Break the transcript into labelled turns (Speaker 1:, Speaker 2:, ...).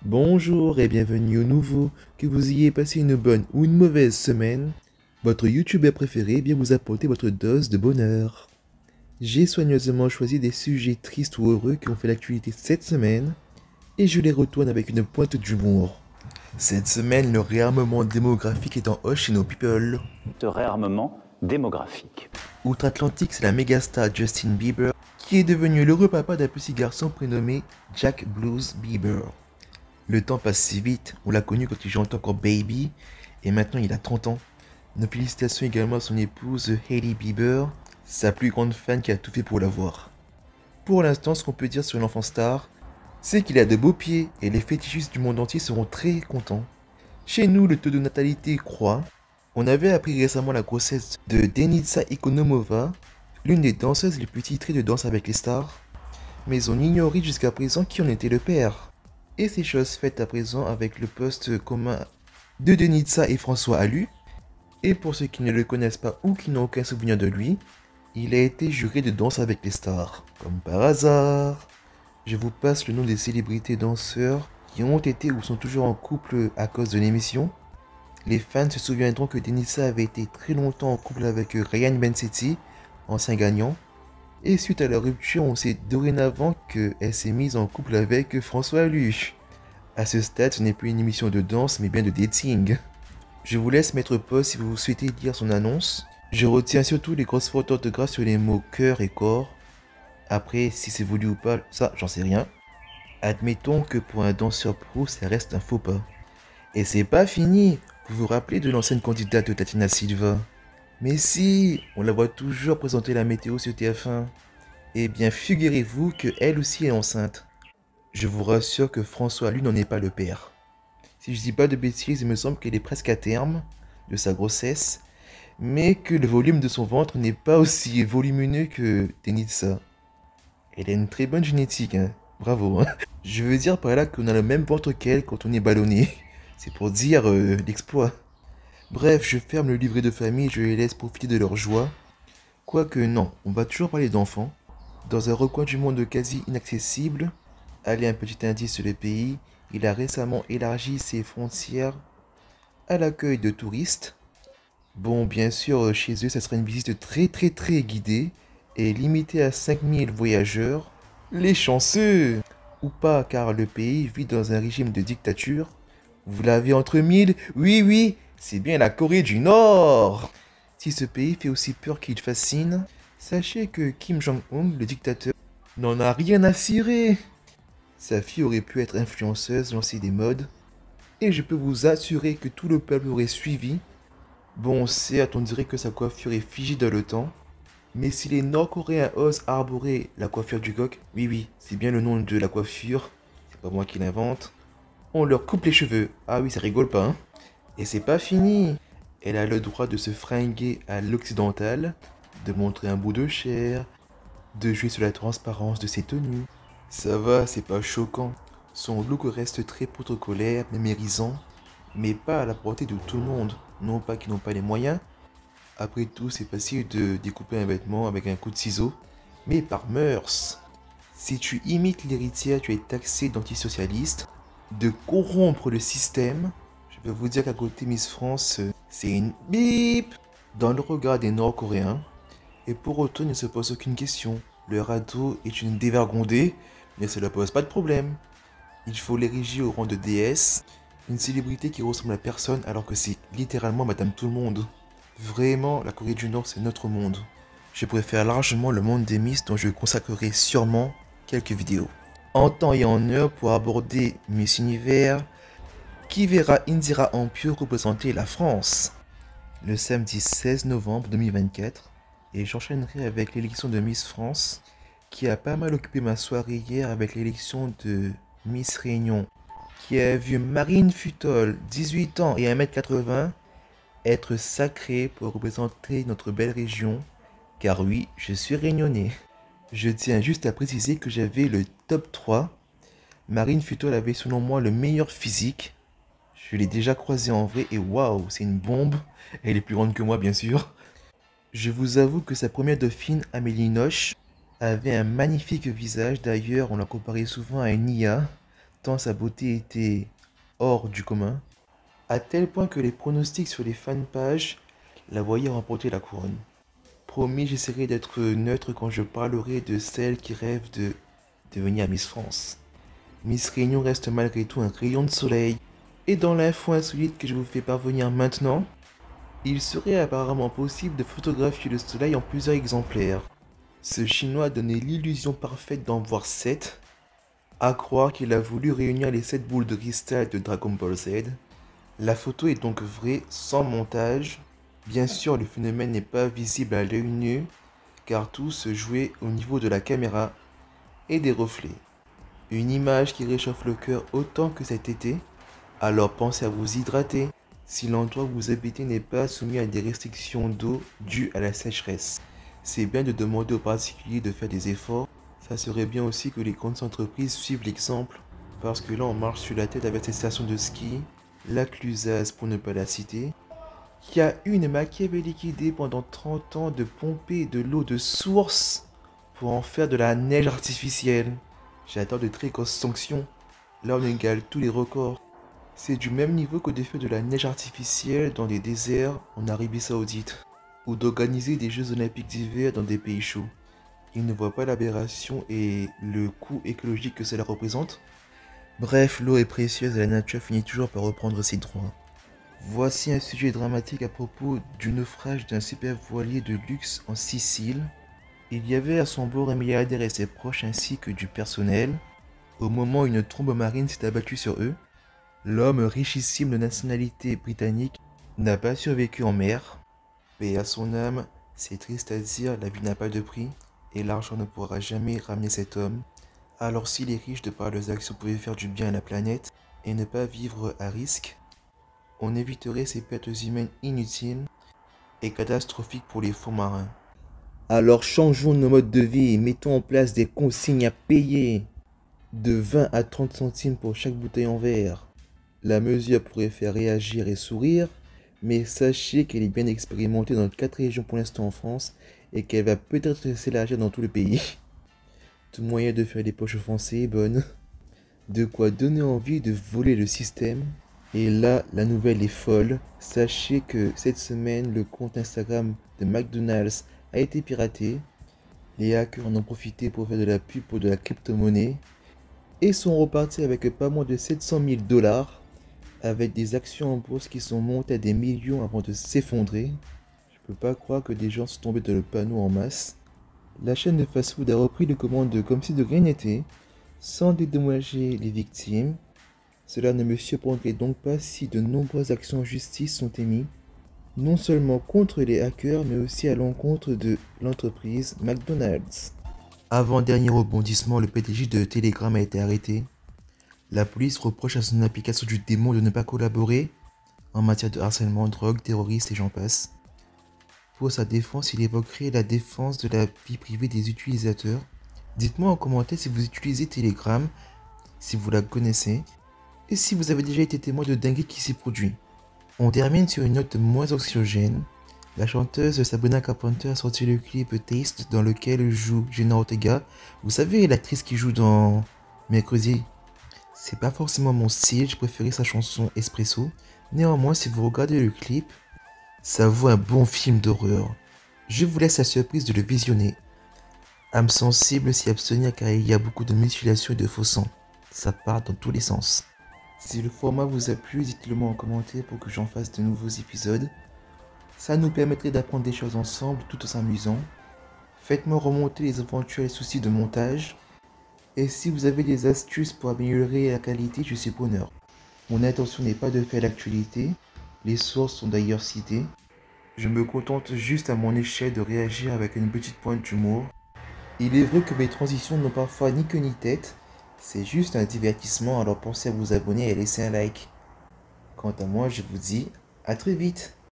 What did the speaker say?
Speaker 1: Bonjour et bienvenue au nouveau. Que vous ayez passé une bonne ou une mauvaise semaine, votre youtubeur préféré vient vous apporter votre dose de bonheur. J'ai soigneusement choisi des sujets tristes ou heureux qui ont fait l'actualité cette semaine et je les retourne avec une pointe d'humour. Cette semaine, le réarmement démographique est en hausse chez nos people.
Speaker 2: De réarmement démographique.
Speaker 1: Outre-Atlantique, c'est la mégastar Justin Bieber qui est devenu l'heureux papa d'un petit garçon prénommé Jack Blues Bieber. Le temps passe si vite, on l'a connu quand il jouait encore Baby, et maintenant il a 30 ans. Nos félicitations également à son épouse Hailey Bieber, sa plus grande fan qui a tout fait pour l'avoir. Pour l'instant, ce qu'on peut dire sur l'enfant star, c'est qu'il a de beaux pieds et les fétichistes du monde entier seront très contents. Chez nous, le taux de natalité croît. On avait appris récemment la grossesse de Denitsa Ikonomova, l'une des danseuses les plus titrées de Danse avec les stars, mais on ignorait jusqu'à présent qui en était le père. Et ces choses faites à présent avec le poste commun de Denitsa et François Alu. Et pour ceux qui ne le connaissent pas ou qui n'ont aucun souvenir de lui, il a été juré de Danse avec les stars, comme par hasard. Je vous passe le nom des célébrités danseurs qui ont été ou sont toujours en couple à cause de l'émission. Les fans se souviendront que Denitsa avait été très longtemps en couple avec Ryan Bensetti, ancien gagnant. Et suite à leur rupture, on sait dorénavant qu'elle s'est mise en couple avec François Alu. À ce stade, ce n'est plus une émission de danse, mais bien de dating. Je vous laisse mettre pause si vous souhaitez lire son annonce. Je retiens surtout les grosses fautes d'orthographe sur les mots cœur et corps. Après, si c'est voulu ou pas, ça, j'en sais rien. Admettons que pour un danseur pro, ça reste un faux pas. Et c'est pas fini. Vous vous rappelez de l'ancienne candidate de Tatiana Silva? Mais si, on la voit toujours présenter la météo sur TF1. Eh bien, figurez-vous que elle aussi est enceinte. Je vous rassure que François, lui, n'en est pas le père. Si je dis pas de bêtises, il me semble qu'elle est presque à terme de sa grossesse, mais que le volume de son ventre n'est pas aussi volumineux que Denitsa. Elle a une très bonne génétique, hein. Bravo, hein. Je veux dire par là qu'on a le même ventre qu'elle quand on est ballonné. C'est pour dire l'exploit. Bref, je ferme le livret de famille et je les laisse profiter de leur joie. Quoique non, on va toujours parler d'enfants. Dans un recoin du monde quasi inaccessible, allez un petit indice sur le pays, il a récemment élargi ses frontières à l'accueil de touristes. Bon, bien sûr, chez eux, ça sera une visite très guidée et limitée à 5000 voyageurs. Les chanceux! Ou pas, car le pays vit dans un régime de dictature. Vous l'avez entre mille? Oui, oui, c'est bien la Corée du Nord! Si ce pays fait aussi peur qu'il fascine, sachez que Kim Jong-un, le dictateur, n'en a rien à cirer. Sa fille aurait pu être influenceuse, lancer des modes, et je peux vous assurer que tout le peuple aurait suivi. Bon, certes, on dirait que sa coiffure est figée dans le temps, mais si les Nord-Coréens osent arborer la coiffure du coq, oui, oui, c'est bien le nom de la coiffure, c'est pas moi qui l'invente, on leur coupe les cheveux. Ah oui, ça rigole pas, hein. Et c'est pas fini. Elle a le droit de se fringuer à l'occidental, de montrer un bout de chair, de jouer sur la transparence de ses tenues. Ça va, c'est pas choquant. Son look reste très protocolaire, mémérisant, mais pas à la portée de tout le monde. Non pas qu'ils n'ont pas les moyens. Après tout, c'est facile de découper un vêtement avec un coup de ciseau, mais par mœurs. Si tu imites l'héritière, tu es taxé d'antisocialiste, de corrompre le système. Je vais vous dire qu'à côté Miss France, c'est une bip dans le regard des Nord-Coréens. Et pour autant, il ne se pose aucune question. Le radeau est une dévergondée, mais cela pose pas de problème. Il faut l'ériger au rang de déesse, une célébrité qui ressemble à personne alors que c'est littéralement Madame Tout-le-Monde. Vraiment, la Corée du Nord, c'est notre monde. Je préfère largement le monde des Miss dont je consacrerai sûrement quelques vidéos. En temps et en heure pour aborder Miss Univers, qui verra Indira Ampio représenter la France le samedi 16 novembre 2024, et j'enchaînerai avec l'élection de Miss France, qui a pas mal occupé ma soirée hier avec l'élection de Miss Réunion, qui a vu Marine Futol, 18 ans et 1m80, être sacrée pour représenter notre belle région, car oui, je suis réunionnais. Je tiens juste à préciser que j'avais le top 3. Marine Futol avait selon moi le meilleur physique. Je l'ai déjà croisée en vrai et waouh, c'est une bombe. Elle est plus grande que moi bien sûr. Je vous avoue que sa première dauphine, Amélie Noche, avait un magnifique visage. D'ailleurs, on la comparait souvent à une IA, tant sa beauté était hors du commun, à tel point que les pronostics sur les fanpages la voyaient remporter la couronne. Promis, j'essaierai d'être neutre quand je parlerai de celle qui rêve de devenir Miss France. Miss Réunion reste malgré tout un rayon de soleil. Et dans l'info insolite que je vous fais parvenir maintenant, il serait apparemment possible de photographier le soleil en plusieurs exemplaires. Ce chinois a donné l'illusion parfaite d'en voir 7, à croire qu'il a voulu réunir les 7 boules de cristal de Dragon Ball Z. La photo est donc vraie, sans montage. Bien sûr, le phénomène n'est pas visible à l'œil nu, car tout se jouait au niveau de la caméra et des reflets. Une image qui réchauffe le cœur autant que cet été, alors pensez à vous hydrater si l'endroit où vous habitez n'est pas soumis à des restrictions d'eau dues à la sécheresse. C'est bien de demander aux particuliers de faire des efforts, ça serait bien aussi que les grandes entreprises suivent l'exemple, parce que là on marche sur la tête avec cette station de ski, la Clusaz pour ne pas la citer, qui a eu une machiavélique idée pendant 30 ans de pomper de l'eau de source pour en faire de la neige artificielle. J'attends de très grosses sanctions, là on égale tous les records. C'est du même niveau que de faire de la neige artificielle dans des déserts en Arabie Saoudite, ou d'organiser des Jeux Olympiques d'hiver dans des pays chauds. Ils ne voient pas l'aberration et le coût écologique que cela représente. Bref, l'eau est précieuse et la nature finit toujours par reprendre ses droits. Voici un sujet dramatique à propos du naufrage d'un super voilier de luxe en Sicile. Il y avait à son bord un milliardaire et ses proches ainsi que du personnel. Au moment où une trombe marine s'est abattue sur eux, l'homme richissime de nationalité britannique n'a pas survécu en mer. Paix à son âme, c'est triste à dire, la vie n'a pas de prix et l'argent ne pourra jamais ramener cet homme. Alors si les riches de par leurs actions pouvaient faire du bien à la planète et ne pas vivre à risque, on éviterait ces pertes humaines inutiles et catastrophiques pour les fonds marins. Alors changeons nos modes de vie et mettons en place des consignes à payer de 20 à 30 centimes pour chaque bouteille en verre. La mesure pourrait faire réagir et sourire, mais sachez qu'elle est bien expérimentée dans 4 régions pour l'instant en France et qu'elle va peut-être s'élargir dans tout le pays. Tout moyen de faire les poches français est bonne. De quoi donner envie de voler le système. Et là, la nouvelle est folle. Sachez que cette semaine, le compte Instagram de McDonald's a été piraté. Les hackers en ont profité pour faire de la pub pour de la crypto-monnaie et sont repartis avec pas moins de 700 000 $, avec des actions en bourse qui sont montées à des millions avant de s'effondrer. Je peux pas croire que des gens sont tombés dans le panneau en masse. La chaîne de fast-food a repris les commandes comme si de rien n'était, sans dédommager les victimes. Cela ne me surprendrait donc pas si de nombreuses actions en justice sont émises, non seulement contre les hackers, mais aussi à l'encontre de l'entreprise McDonald's. Avant-dernier rebondissement, le PDG de Telegram a été arrêté. La police reproche à son application du démon de ne pas collaborer en matière de harcèlement, drogue, terroristes et j'en passe. Pour sa défense, il évoquerait la défense de la vie privée des utilisateurs. Dites-moi en commentaire si vous utilisez Telegram, si vous la connaissez, et si vous avez déjà été témoin de dinguerie qui s'y produit. On termine sur une note moins anxiogène. La chanteuse Sabrina Carpenter a sorti le clip Taste dans lequel joue Jenna Ortega. Vous savez, l'actrice qui joue dans Mercredi. C'est pas forcément mon style, je préférais sa chanson Espresso. Néanmoins, si vous regardez le clip, ça vaut un bon film d'horreur. Je vous laisse la surprise de le visionner. Âme sensible, s'y abstenir car il y a beaucoup de mutilation et de faux sang. Ça part dans tous les sens. Si le format vous a plu, dites-le moi en commentaire pour que j'en fasse de nouveaux épisodes. Ça nous permettrait d'apprendre des choses ensemble tout en s'amusant. Faites-moi remonter les éventuels soucis de montage. Et si vous avez des astuces pour améliorer la qualité, je suis preneur. Mon intention n'est pas de faire l'actualité. Les sources sont d'ailleurs citées. Je me contente juste à mon échelle de réagir avec une petite pointe d'humour. Il est vrai que mes transitions n'ont parfois ni queue ni tête. C'est juste un divertissement, alors pensez à vous abonner et à laisser un like. Quant à moi, je vous dis à très vite.